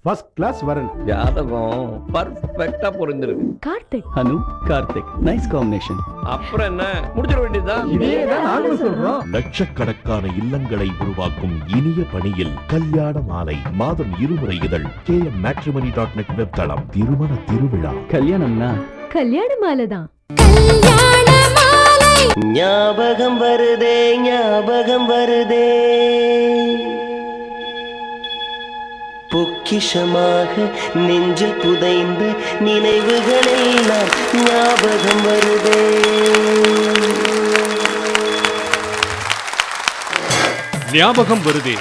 First class வரன். ஜாதகம் பர்ஃபெக்ட்டா பொருந்திருக்கு. கார்த்திக் அனு Karthik nice combination. அப்புறம் என்ன முடிச்சிட வேண்டியதுதான். இதேதான் நாங்களும் சொல்றோம். லட்சக்கணக்கான இல்லங்களை உருவாக்கும் இனிய பணியில் கல்யாண மாலை மாதம் 2 முறை இதழ் kmmatrimony.net வெப்தளம். திருமண திருவிழா கல்யாணம்னா கல்யாண மாலை தான். ஞாபகம் வருதே ஞாபகம் வருதே பொக்கிஷமாக நெஞ்சில் புதைந்த நினைவுகளை நான் ஞாபகம் வருதே. ஞாபகம் வருதே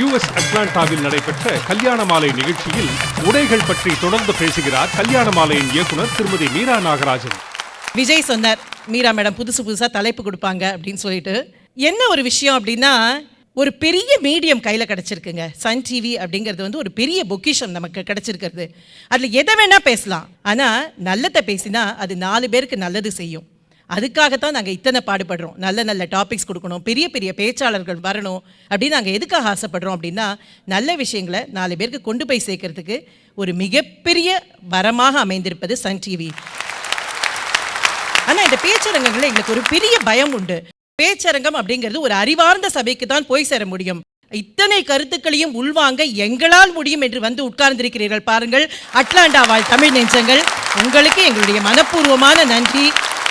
US அட்லாண்டாவில் நடைபெற்ற கல்யாண மாலை நிகழ்ச்சியில் உடைகள் பற்றி தொடர்ந்து பேசுகிறார் கல்யாண மாலையின் இயக்குனர் திருமதி மீரா நாகராஜன். விஜய் சொன்னார், மீரா மேடம் புதுசாக தலைப்பு கொடுப்பாங்க அப்படின்னு சொல்லிட்டு. என்ன ஒரு விஷயம் அப்படின்னா, ஒரு பெரிய மீடியம் கையில் கிடச்சிருக்குங்க. சன் டிவி அப்படிங்கிறது வந்து ஒரு பெரிய பொக்கிஷம் நமக்கு கிடச்சிருக்கிறது. அதில் எதை வேணால் பேசலாம், ஆனால் நல்லதை பேசினா அது 4 பேருக்கு நல்லது செய்யும். அதுக்காகத்தான் நாங்கள் இத்தனை பாடுபடுறோம். நல்ல நல்ல டாபிக்ஸ் கொடுக்கணும், பெரிய பெரிய பேச்சாளர்கள் வரணும் அப்படின்னு நாங்கள் எதுக்காக ஆசைப்படுறோம் அப்படின்னா, நல்ல விஷயங்களை 4 பேருக்கு கொண்டு போய் சேர்க்கறதுக்கு ஒரு மிகப்பெரிய வரமாக அமைந்திருப்பது சன் டிவி. ஆனால் இந்த பேச்சரங்கங்களில் எங்களுக்கு ஒரு பெரிய பயம் உண்டு. பேச்சரங்கம் அப்படிங்கிறது ஒரு அறிவார்ந்த சபைக்கு தான் போய் சேர முடியும். இத்தனை கருத்துக்களையும் உள்வாங்க எங்களால் முடியும் என்று வந்து உட்கார்ந்திருக்கிறீர்கள் பாருங்கள். அட்லாண்டா வாழ் தமிழ் நெஞ்சங்கள், உங்களுக்கு எங்களுடைய மனப்பூர்வமான நன்றி.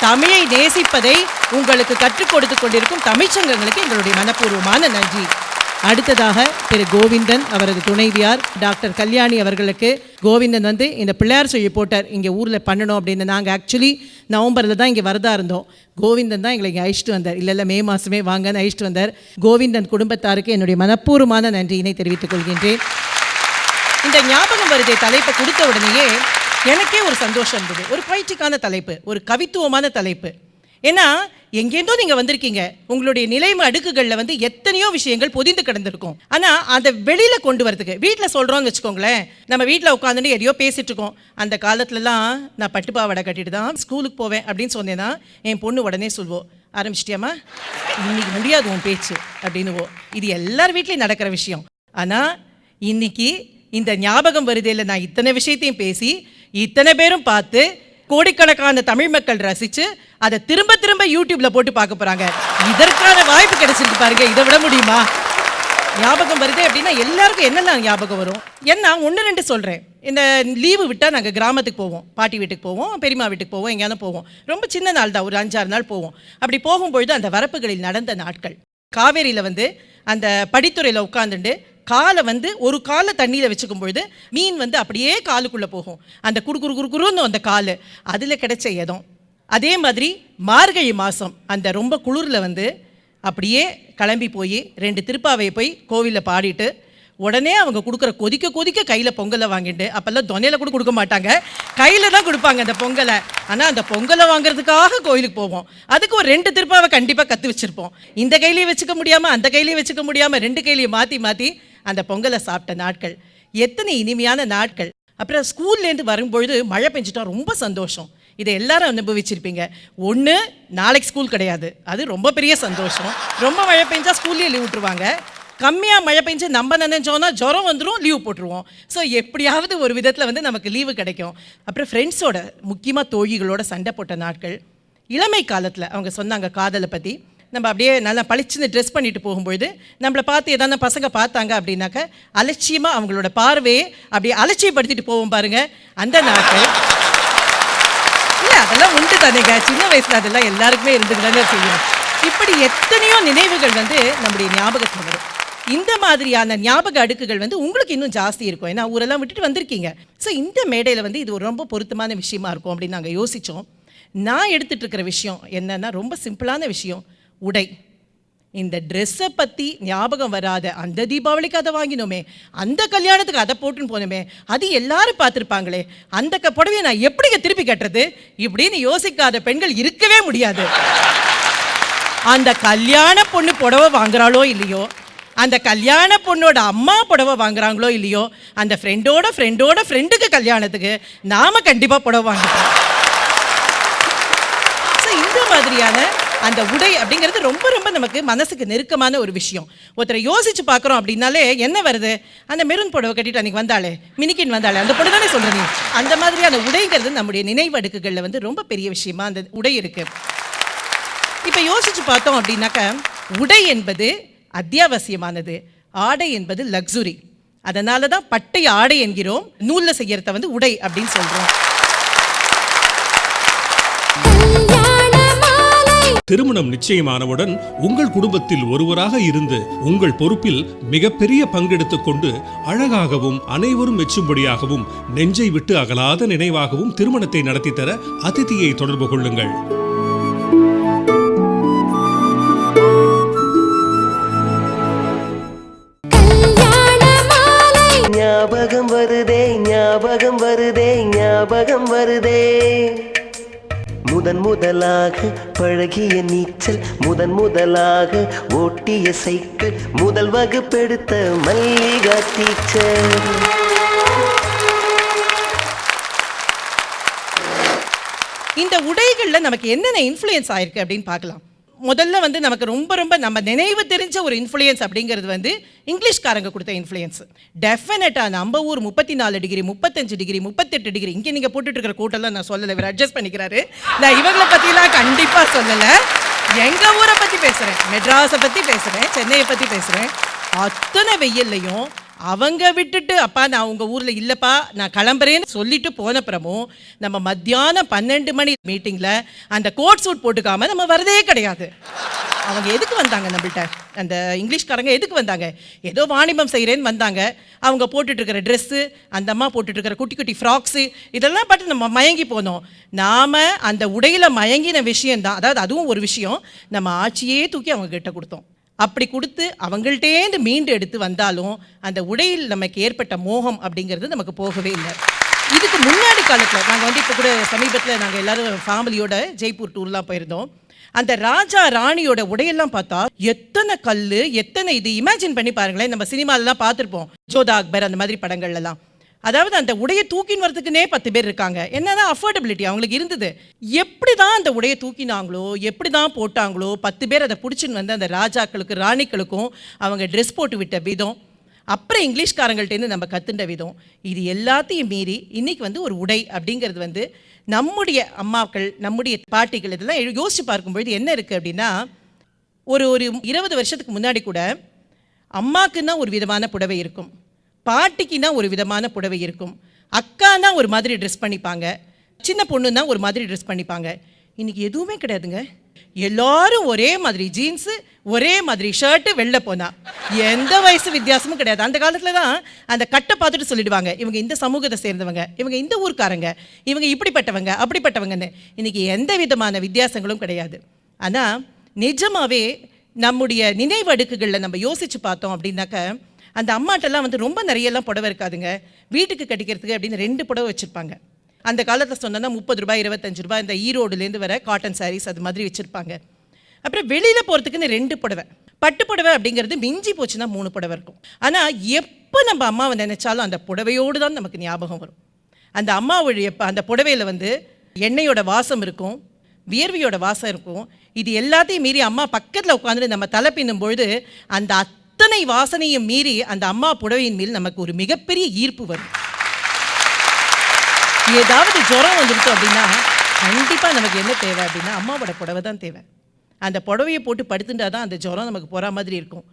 தமிழை நேசிப்பதை உங்களுக்கு கற்றுக் கொடுத்து கொண்டிருக்கும் தமிழ்ச்சங்கங்களுக்கு எங்களுடைய மனப்பூர்வமான நன்றி. அடுத்ததாக திரு கோவிந்தன், அவரது துணைவியார் டாக்டர் கல்யாணி அவர்களுக்கு. கோவிந்தன் வந்து இந்த பிள்ளையார் சொல்லி போட்டார் இங்கே ஊரில் பண்ணணும் அப்படின்னு. நாங்கள் ஆக்சுவலி நவம்பரில் தான் இங்கே வரதா இருந்தோம். கோவிந்தன் தான் எங்களை இங்கே அழைச்சிட்டு வந்தார். இல்லை மே மாதமே வாங்கன்னு அழைச்சிட்டு வந்தார். கோவிந்தன் குடும்பத்தாருக்கு என்னுடைய மனப்பூர்வமான நன்றியினை தெரிவித்துக் கொள்கின்றேன். இந்த ஞாபகம் வருதே தலைப்பை கொடுத்த உடனேயே எனக்கே ஒரு சந்தோஷம் இருந்தது. ஒரு பொய்ட்டிக்கான தலைப்பு, ஒரு கவித்துவமான தலைப்பு. ஏன்னா எங்கேருந்தோ நீங்கள் வந்திருக்கீங்க. உங்களுடைய நிலைமை அடுக்குகளில் வந்து எத்தனையோ விஷயங்கள் பொதிந்து கிடந்திருக்கும். ஆனால் அதை வெளியில் கொண்டு வரதுக்கு வீட்டில் சொல்கிறோன்னு வச்சுக்கோங்களேன். நம்ம வீட்டில் உட்காந்துட்டு எதையோ பேசிகிட்டு இருக்கோம். அந்த காலத்துலலாம் நான் பட்டுப்பாவடை கட்டிட்டு தான் ஸ்கூலுக்கு போவேன் அப்படின்னு சொன்னேன்னா என் பொண்ணு உடனே சொல்வோம், ஆரம்பிச்சிட்டியாமா இன்னைக்கு முடியாது உன் பேச்சு அப்படின்னுவோம். இது எல்லார் வீட்லேயும் நடக்கிற விஷயம். ஆனால் இன்னைக்கு இந்த ஞாபகம் வருதேல நான் இத்தனை விஷயத்தையும் பேசி இத்தனை பேரும் பார்த்து கோடிக்கணக்கான தமிழ் மக்கள் ரசித்து அதை திரும்ப திரும்ப யூடியூப்ல போட்டு பார்க்க போறாங்க. இதற்கான வாய்ப்பு கிடைச்சிருக்கு பாருங்க. இதை விட முடியுமா? ஞாபகம் வருதே அப்படின்னா எல்லாருக்கும் என்னெல்லாம் ஞாபகம் வரும்? ஏன்னா 1-2 சொல்கிறேன். இந்த லீவு விட்டால் நாங்கள் கிராமத்துக்கு போவோம், பாட்டி வீட்டுக்கு போவோம், பெரியம்மா வீட்டுக்கு போவோம், எங்கேயாவது போவோம். ரொம்ப சின்ன நாள் தான், ஒரு 5-6 நாள் போவோம். அப்படி போகும்பொழுது அந்த வரப்புகளில் நடந்த நாட்கள், காவேரியில் வந்து அந்த படித்துறையில் உட்காந்துட்டு காலை வந்து ஒரு காலை தண்ணியில் வச்சுக்கும் பொழுது மீன் வந்து அப்படியே காலுக்குள்ளே போகும். அந்த குறுன்னு அந்த கால் அதில் கிடைச்ச இடம். அதே மாதிரி மார்கழி மாதம் அந்த ரொம்ப குளிரில் வந்து அப்படியே கிளம்பி போய் 2 திருப்பாவையை போய் கோவிலில் பாடிட்டு உடனே அவங்க கொடுக்குற கொதிக்க கையில் பொங்கலை வாங்கிட்டு, அப்போல்லாம் தொனையில் கூட கொடுக்க மாட்டாங்க, கையில் தான் கொடுப்பாங்க அந்த பொங்கலை. ஆனால் அந்த பொங்கலை வாங்குறதுக்காக கோயிலுக்கு போவோம். அதுக்கு ஒரு 2 திருப்பாவை கண்டிப்பாக கற்று வச்சுருப்போம். இந்த கையிலையும் வச்சுக்க முடியாமல் அந்த கையிலையும் வச்சுக்க முடியாமல் 2 கையிலையும் மாற்றி அந்த பொங்கலை சாப்பிட்ட நாட்கள் எத்தனை இனிமையான நாட்கள். அப்புறம் ஸ்கூல்லேருந்து வரும்பொழுது மழை பெஞ்சிட்டா ரொம்ப சந்தோஷம். இதை எல்லாரும் அனுபவிச்சிருப்பீங்க. ஒன்று, நாளைக்கு ஸ்கூல் கிடையாது, அது ரொம்ப பெரிய சந்தோஷம். ரொம்ப மழை பெஞ்சால் ஸ்கூல்லேயே லீவ் விட்டுருவாங்க. கம்மியாக மழை பெஞ்சு நம்ம நினைச்சோன்னா ஜுரம் வந்துடும், லீவ் போட்டுருவோம். ஸோ எப்படியாவது ஒரு விதத்தில் வந்து நமக்கு லீவு கிடைக்கும். அப்புறம் ஃப்ரெண்ட்ஸோட, முக்கியமாக தோழிகளோட சண்டை போட்ட நாட்கள். இளமை காலத்தில் அவங்க சொன்னாங்க காதலை பற்றி. நம்ம அப்படியே நல்லா பளிச்சுன்னு ட்ரெஸ் பண்ணிட்டு போகும்பொழுது நம்மளை பார்த்து எதாவது பசங்க பார்த்தாங்க அப்படின்னாக்க அலட்சியமாக அவங்களோட பார்வையை அப்படியே அலட்சியப்படுத்திட்டு போவோம் பாருங்க. அந்த நாட்கள் இல்லை, அதெல்லாம் உண்டு தானேங்க. சின்ன வயசில் அதெல்லாம் எல்லாருக்குமே இருந்துதானே செய்யும். இப்படி எத்தனையோ நினைவுகள் வந்து நம்முடைய ஞாபகத்தில் வரும். இந்த மாதிரியான ஞாபக அடுக்குகள் வந்து உங்களுக்கு இன்னும் ஜாஸ்தி இருக்கும். ஏன்னா ஊரெல்லாம் விட்டுட்டு வந்திருக்கீங்க. ஸோ இந்த மேடையில் வந்து இது ஒரு ரொம்ப பொருத்தமான விஷயமா இருக்கும் அப்படின்னு நாங்கள் யோசித்தோம். நான் எடுத்துகிட்டு இருக்கிற விஷயம் என்னன்னா ரொம்ப சிம்பிளான விஷயம், உடை. இந்த ட்ரெஸ்ஸை பற்றி ஞாபகம் வராத, அந்த தீபாவளிக்கு அதை வாங்கினோமே, அந்த கல்யாணத்துக்கு அதை போட்டுன்னு போனோமே, அது எல்லாரும் பார்த்துருப்பாங்களே, அந்த புடவையை நான் எப்படிங்க திருப்பி கட்டுறது இப்படின்னு யோசிக்காத பெண்கள் இருக்கவே முடியாது. அந்த கல்யாண பொண்ணு புடவை வாங்குறாளோ இல்லையோ, அந்த கல்யாண பொண்ணோட அம்மா புடவை வாங்குறாங்களோ இல்லையோ, அந்த ஃப்ரெண்டோட ஃப்ரெண்டுக்கு கல்யாணத்துக்கு நாம கண்டிப்பாக புடவை வாங்கிட்டோம். ஸோ இந்த மாதிரியான அந்த உடை அப்படிங்கிறது ரொம்ப ரொம்ப நமக்கு மனசுக்கு நெருக்கமான ஒரு விஷயம். ஒருத்தரை யோசிச்சு பார்க்குறோம் அப்படின்னாலே என்ன வருது, அந்த மெரூன் புடவை கட்டிட்டு அன்றைக்கி வந்தாலே மினிக்கின் வந்தாலே அந்த பொண்ணு தானே சொல்கிறீங்க. அந்த மாதிரியான உடைங்கிறது நம்முடைய நினைவடுக்குகளில் வந்து ரொம்ப பெரிய விஷயமா அந்த உடை இருக்குது. இப்போ யோசிச்சு பார்த்தோம் அப்படின்னாக்க உடை என்பது அத்தியாவசியமானது, ஆடை என்பது லக்ஸுரி. அதனால தான் பட்டை ஆடை என்கிறோம், நூலில் செய்யறத வந்து உடை அப்படின்னு சொல்கிறோம். திருமணம் நிச்சயமானவுடன் உங்கள் குடும்பத்தில் ஒருவராக இருந்து உங்கள் பொறுப்பில் மிகப்பெரிய பங்கெடுத்துக் கொண்டு அழகாகவும் அனைவரும் மெச்சும்படியாகவும் நெஞ்சை விட்டு அகலாத நினைவாகவும் திருமணத்தை நடத்தி தர அதிதியை தொடர்பு கொள்ளுங்கள். ஞாபகம் வருதே ஞாபகம் வருதே ஞாபகம் வருதே, முதலாக பழகிய நீச்சல், முதலாக ஓட்டிய சைக்கிள், முதல் வகுப்பெடுத்த மல்லிகா டீச்சர். இந்த உடைகளில் நமக்கு என்னென்ன இன்ஃப்ளூயன்ஸ் ஆயிருக்கு அப்படின்னு பார்க்கலாம். முதல்ல வந்து நமக்கு ரொம்ப ரொம்ப நம்ம நினைவு தெரிஞ்ச ஒரு இன்ஃப்ளூயன்ஸ் அப்படிங்கிறது வந்து இங்கிலீஷ்காரங்க கொடுத்த இன்ஃப்ளூயன்ஸ். டெஃபினட்டாக நம்ம ஊர் 34 டிகிரி 35 டிகிரி 38 டிகிரி இங்கே நீங்கள் போட்டுட்டு இருக்கிற கூட்டெல்லாம் நான் சொல்லலை, இவர் அட்ஜஸ்ட் பண்ணிக்கிறாரு. நான் இவங்களை பற்றிலாம் கண்டிப்பாக சொல்லலை, எங்கள் ஊரை பற்றி பேசுகிறேன், மெட்ராஸை பற்றி பேசுகிறேன், சென்னையை பற்றி பேசுகிறேன். அத்தனை வெயில்லையும் அவங்க விட்டுட்டு அப்பா நான் உங்கள் ஊரில் இல்லைப்பா நான் கிளம்புறேன்னு சொல்லிட்டு போனப்புறமும் நம்ம மத்தியானம் 12 மணி மீட்டிங்கில் அந்த கோட் சூட் போட்டுக்காமல் நம்ம வரதே கிடையாது. அவங்க எதுக்கு வந்தாங்க நம்மள்கிட்ட, அந்த இங்கிலீஷ்காரங்க எதுக்கு வந்தாங்க, ஏதோ வாணிபம் செய்கிறேன்னு வந்தாங்க. அவங்க போட்டுட்ருக்கிற ட்ரெஸ்ஸு, அந்த அம்மா போட்டுட்ருக்கிற குட்டி குட்டி ஃப்ராக்ஸு இதெல்லாம் பார்த்து நம்ம மயங்கி போனோம். நாம் அந்த உடையில் மயங்கின விஷயந்தான், அதாவது அதுவும் ஒரு விஷயம், நம்ம ஆட்சியே தூக்கி அவங்க கிட்ட கொடுத்தோம். அப்படி கொடுத்து அவங்கள்ட்டேந்து மீண்டு எடுத்து வந்தாலும் அந்த உடையில் நமக்கு ஏற்பட்ட மோகம் அப்படிங்கிறது நமக்கு போகவே இல்லை. இதுக்கு முன்னாடி காலத்தில் நாங்கள் வந்து இப்போ கூட சமீபத்தில் நாங்கள் எல்லோரும் ஃபேமிலியோட ஜெய்ப்பூர் டூர்லாம் போயிருந்தோம். அந்த ராஜா ராணியோட உடையெல்லாம் பார்த்தா எத்தனை கல், எத்தனை இது இமேஜின் பண்ணி பாருங்களேன். நம்ம சினிமாலெலாம் பார்த்துருப்போம், ஜோதா அக்பர் அந்த மாதிரி படங்கள்லாம். அதாவது அந்த உடையை தூக்கின்னு வரதுக்குன்னே 10 பேர் இருக்காங்க. என்னதான் அஃபோர்டபிலிட்டி அவங்களுக்கு இருந்தது. எப்படி தான் அந்த உடையை தூக்கினாங்களோ, எப்படி தான் போட்டாங்களோ, 10 பேர் அதை பிடிச்சின்னு வந்து அந்த ராஜாக்களுக்கு ராணிகளுக்கும் அவங்க ட்ரெஸ் போட்டு விட்ட விதம், அப்புறம் இங்கிலீஷ்காரங்கள்ட்டேருந்து நம்ம கற்றுண்ட விதம், இது எல்லாத்தையும் மீறி இன்றைக்கி வந்து ஒரு உடை அப்படிங்கிறது வந்து நம்முடைய அம்மாக்கள், நம்முடைய பாட்டிகள் இதெல்லாம் யோசித்து பார்க்கும்பொழுது என்ன இருக்குது அப்படின்னா, ஒரு 20 வருஷத்துக்கு முன்னாடி கூட அம்மாக்குன்னா ஒரு விதமான புடவை இருக்கும், பாட்டிக்குன்னா ஒரு விதமான புடவை இருக்கும், அக்கானா ஒரு மாதிரி ட்ரெஸ் பண்ணிப்பாங்க, சின்ன பொண்ணுன்னா ஒரு மாதிரி ட்ரெஸ் பண்ணிப்பாங்க. இன்றைக்கி எதுவுமே கிடையாதுங்க. எல்லாரும் ஒரே மாதிரி ஜீன்ஸு, ஒரே மாதிரி ஷர்ட்டு, வெளில போனால் எந்த வயசு வித்தியாசமும் கிடையாது. அந்த காலத்தில் தான் அந்த கட்டை பார்த்துட்டு சொல்லிடுவாங்க, இவங்க இந்த சமூகத்தை சேர்ந்தவங்க, இவங்க இந்த ஊர்க்காரங்க, இவங்க இப்படிப்பட்டவங்க அப்படிப்பட்டவங்கன்னு. இன்றைக்கி எந்த விதமான வித்தியாசங்களும் கிடையாது. ஆனால் நிஜமாகவே நம்முடைய நினைவடுக்குகளில் நம்ம யோசித்து பார்த்தோம் அப்படின்னாக்க அந்த அம்மாட்டெல்லாம் வந்து ரொம்ப நிறையெல்லாம் புடவை இருக்காதுங்க. வீட்டுக்கு கட்டிக்கிறதுக்கு அப்படின்னு 2 புடவை வச்சுருப்பாங்க. அந்த காலத்தில் சொன்னோன்னா 30 ரூபாய் 25 ரூபாய் இந்த ஈரோடுலேருந்து வர காட்டன் சாரீஸ் அது மாதிரி வச்சுருப்பாங்க. அப்புறம் வெளியில் போகிறதுக்குன்னு 2 புடவை, பட்டு புடவை அப்படிங்கிறது மிஞ்சி போச்சுன்னா 3 புடவை இருக்கும். ஆனால் எப்போ நம்ம அம்மாவை நினைச்சாலும் அந்த புடவையோடு தான் நமக்கு ஞாபகம் வரும். அந்த அம்மாவுடைய அந்த புடவையில் வந்து எண்ணெயோட வாசம் இருக்கும், வியர்வையோட வாசம் இருக்கும். இது எல்லாத்தையும் மீறி அம்மா பக்கத்தில் உட்காந்துட்டு நம்ம தலை பின்னும் பொழுது அந்த அத்தனை வாசனையும் மீறி அந்த அம்மா புடவையின் மேல் நமக்கு ஒரு மிகப்பெரிய ஈர்ப்பு வரும். ஏதாவது ஜுரம் வந்துருச்சு அப்படின்னா கண்டிப்பாக நமக்கு என்ன தேவை அப்படின்னா அம்மாவோட புடவை தான் தேவை. அந்த புடவையை போட்டு படுத்துட்டா தான் அந்த ஜுரம் நமக்கு போகிற மாதிரி இருக்கும்.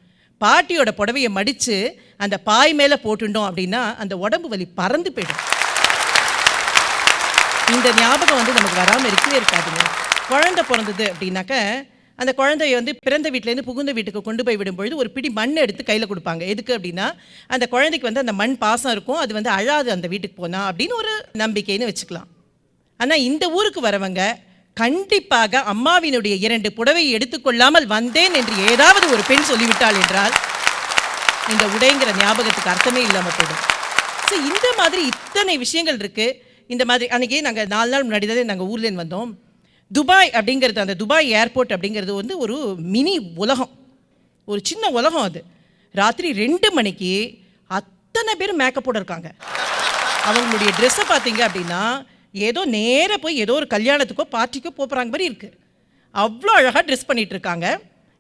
பாட்டியோட புடவையை மடித்து அந்த பாய் மேலே போட்டுட்டோம் அப்படின்னா அந்த உடம்பு வலி பறந்து போயிடும். இந்த ஞாபகம் வந்து நமக்கு வராமல் இருக்கவே இருக்காதுங்க. குழந்தை பிறந்தது அப்படின்னாக்க அந்த குழந்தைய வந்து பிறந்த வீட்டிலேருந்து புகுந்த வீட்டுக்கு கொண்டு போய் விடும்பொழுது ஒரு பிடி மண் எடுத்து கையில் கொடுப்பாங்க. எதுக்கு அப்படின்னா அந்த குழந்தைக்கு வந்து அந்த மண் பாசம் இருக்கும், அது வந்து அழாது அந்த வீட்டுக்கு போனால் அப்படின்னு ஒரு நம்பிக்கைன்னு வச்சுக்கலாம். ஆனால் இந்த ஊருக்கு வரவங்க கண்டிப்பாக அம்மாவினுடைய 2 புடவையை எடுத்துக்கொள்ளாமல் வந்தேன் என்று ஏதாவது ஒரு பெண் சொல்லிவிட்டாள் என்றால் இந்த உடைங்கிற ஞாபகத்துக்கு அர்த்தமே இல்லாமல் போயிடும். ஸோ இந்த மாதிரி இத்தனை விஷயங்கள் இருக்குது. இந்த மாதிரி அன்றைக்கி நாங்கள் 4 நாள் முன்னாடி தான் நாங்கள் ஊர்லேருந்து வந்தோம். துபாய் அப்படிங்கிறது, அந்த துபாய் ஏர்போர்ட் அப்படிங்கிறது வந்து ஒரு மினி உலகம், ஒரு சின்ன உலகம். அது ராத்திரி 2 மணிக்கு அத்தனை பேர் மேக்கப்போட இருக்காங்க. அவங்களுடைய ட்ரெஸ்ஸை பார்த்தீங்க அப்படின்னா ஏதோ நேராக போய் ஏதோ ஒரு கல்யாணத்துக்கோ பார்ட்டிக்கோ போகிறாங்க மாதிரி இருக்குது. அவ்வளோ அழகாக ட்ரெஸ் பண்ணிட்டு இருக்காங்க.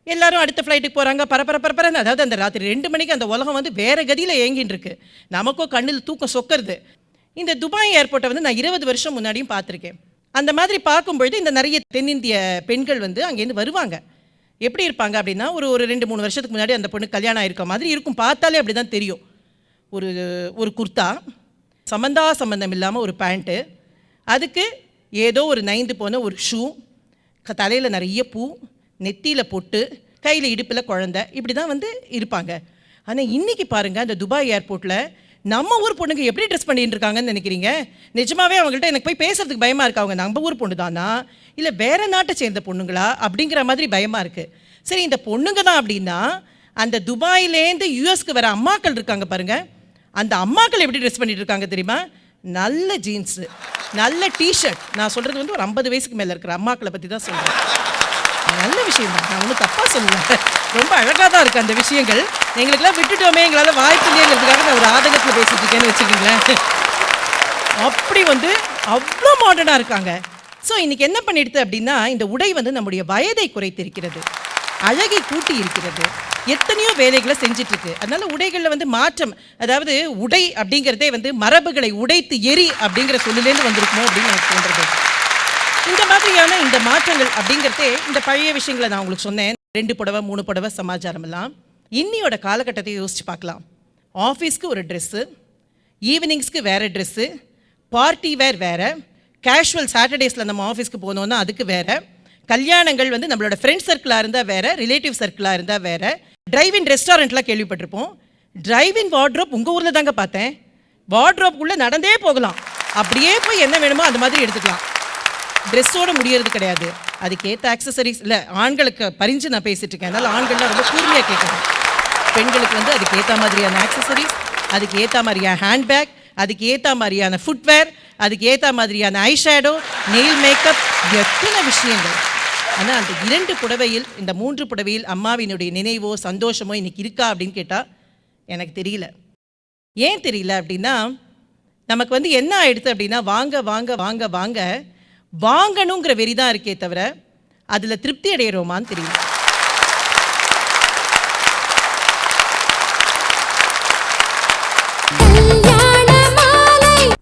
எல்லாரும் அடுத்த ஃப்ளைட்டுக்கு போகிறாங்க. பரபரன்னு, அதாவது அந்த ராத்திரி 2 மணிக்கு அந்த உலகம் வந்து வேறு கதியில் ஏங்கின்னு இருக்கு. நமக்கோ கண்ணில் தூக்கம் சொக்கிறது. இந்த துபாய் ஏர்போர்ட்டை வந்து நான் 20 வருஷம் முன்னாடியும் பார்த்துருக்கேன். அந்த மாதிரி பார்க்கும்பொழுது இந்த நிறைய தென்னிந்திய பெண்கள் வந்து அங்கேருந்து வருவாங்க. எப்படி இருப்பாங்க அப்படின்னா, ஒரு 2-3 வருஷத்துக்கு முன்னாடி அந்த பொண்ணு கல்யாணம் ஆயிருக்க மாதிரி இருக்கும். பார்த்தாலே அப்படி தான் தெரியும். ஒரு குர்தா, சம்பந்தம் இல்லாமல் ஒரு பேண்ட்டு, அதுக்கு ஏதோ ஒரு நைந்து போன ஒரு ஷூ, தலையில் நிறைய பூ, நெத்தியில் பொட்டு, கையில் இடுப்பில் குழந்தை, இப்படி தான் வந்து இருப்பாங்க. ஆனால் இன்றைக்கி பாருங்கள், அந்த துபாய் ஏர்போர்ட்டில் நம்ம ஊர் பொண்ணுங்க எப்படி ட்ரெஸ் பண்ணிட்டு இருக்காங்கன்னு நினைக்கிறீங்க? நிஜமாவே அவங்கள்ட்ட எனக்கு போய் பேசுறதுக்கு பயமாக இருக்கு. அவங்க நம்ம ஊர் பொண்ணு தானா இல்லை வேறு நாட்டை சேர்ந்த பொண்ணுங்களா அப்படிங்கிற மாதிரி பயமாக இருக்குது. சரி, இந்த பொண்ணுங்க தான் அப்படின்னா அந்த துபாயிலேருந்து யூஎஸ்க்கு வர அம்மாக்கள் இருக்காங்க பாருங்கள், அந்த அம்மாக்கள் எப்படி ட்ரெஸ் பண்ணிட்டு இருக்காங்க தெரியுமா? நல்ல ஜீன்ஸு, நல்ல டிஷர்ட். நான் சொல்கிறது வந்து ஒரு 50 வயசுக்கு மேலே இருக்கிற அம்மாக்களை பற்றி தான் சொல்கிறேன். நல்ல விஷயம் தான், நான் ஒன்றும் தப்பாக சொல்லலை. ரொம்ப அழகாக தான் இருக்குது அந்த விஷயங்கள். எங்களுக்கெல்லாம் விட்டுட்டோமே, எங்களால் வாய்ப்பு இல்லைங்கிறதுக்காக நான் ஒரு ஆதங்கத்தில் பேசிட்டு இருக்கேன்னு வச்சுக்கிங்களேன். அப்படி வந்து அவ்வளோ மாடர்னாக இருக்காங்க. ஸோ இன்றைக்கி என்ன பண்ணிடுது அப்படின்னா, இந்த உடை வந்து நம்முடைய வயதை குறைத்திருக்கிறது, அழகை கூட்டி இருக்கிறது, எத்தனையோ வேலைகளை செஞ்சிட்ருக்கு. அதனால உடைகளில் வந்து மாற்றம், அதாவது உடை அப்படிங்கிறதே வந்து மரபுகளை உடைத்து எரி அப்படிங்கிற சொல்லிலேருந்து வந்திருக்குமோ அப்படின்னு எனக்கு தோன்றது. இந்த மாதிரியான இந்த மாற்றங்கள் அப்படிங்கிறதே இந்த பழைய விஷயங்களை நான் உங்களுக்கு சொன்னேன். 2 புடவை 3 புடவை சமாச்சாரம் எல்லாம் இன்னியோட காலகட்டத்தை யோசிச்சு பார்க்கலாம். ஆஃபீஸ்க்கு ஒரு ட்ரெஸ்ஸு, ஈவினிங்ஸ்க்கு வேறு ட்ரெஸ்ஸு, பார்ட்டி வேறு, கேஷுவல் சாட்டர்டேஸில் நம்ம ஆஃபீஸ்க்கு போனோன்னா அதுக்கு வேறு, கல்யாணங்கள் வந்து நம்மளோட ஃப்ரெண்ட் சர்க்கிளாக இருந்தால் வேறு, ரிலேட்டிவ் சர்க்கிளாக இருந்தால் வேறு, டிரைவின் ரெஸ்டாரண்ட்லாம் கேள்விப்பட்டிருப்போம். டிரைவின் வார்ட்ரோப் உங்கள் ஊரில் தாங்க பார்த்தேன். வார்ட்ரோப்புக்குள்ளே நடந்தே போகலாம், அப்படியே போய் என்ன வேணுமோ அந்த மாதிரி எடுத்துக்கலாம். ட்ரெஸ்ஸோடு முடியறது கிடையாது. அதுக்கேற்ற ஆக்சசரிஸ் இல்லை, ஆண்களுக்கு பறிஞ்சு நான் பேசிகிட்டு இருக்கேன். அதனால் ஆண்கள்லாம் ரொம்ப கூர்மையாக கேட்கணும். பெண்களுக்கு வந்து அதுக்கு ஏற்ற மாதிரியான ஆக்சசரிஸ், அதுக்கு ஏற்ற மாதிரியான ஹேண்ட்பேக், அதுக்கு ஏற்ற மாதிரியான ஃபுட்வேர், அதுக்கு ஏற்ற மாதிரியான ஐஷேடோ, நெயில் மேக்கப், எத்தனை விஷயங்கள். ஆனால் அந்த 2 புடவையில், இந்த 3 புடவையில் அம்மாவினுடைய நினைவோ சந்தோஷமோ இன்னைக்கு இருக்கா அப்படின்னு கேட்டால் எனக்கு தெரியல. ஏன் தெரியல அப்படின்னா, நமக்கு வந்து என்ன ஆயிடுது அப்படின்னா, வாங்க வாங்க வாங்க வாங்க வாங்கணுங்கிற வெறி தான் இருக்கே தவிர அதில் திருப்தி அடையிறோமான்னு தெரியல.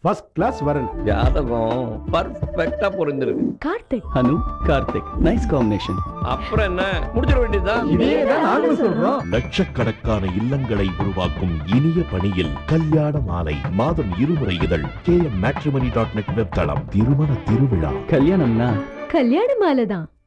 ஃபர்ஸ்ட் கிளாஸ் வரன். ஜாதகம் பர்ஃபெக்டா பொருந்திருக்கு. கார்த்திக் அனு கார்த்திக், நைஸ் காம்பினேஷன். அப்புறம் என்ன, முடிச்சிட வேண்டியதுதான். இதே தான் நாங்களும் சொல்றோம். லட்சக்கணக்கான இல்லங்களை உருவாக்கும் இனிய பணியில் கல்யாண மாலை மாதம் 2 முறை இதழ் KMmatrimony.net வெப்தளம். திருமண திருவிழா கல்யாணம்னா கல்யாண மாலை தான்.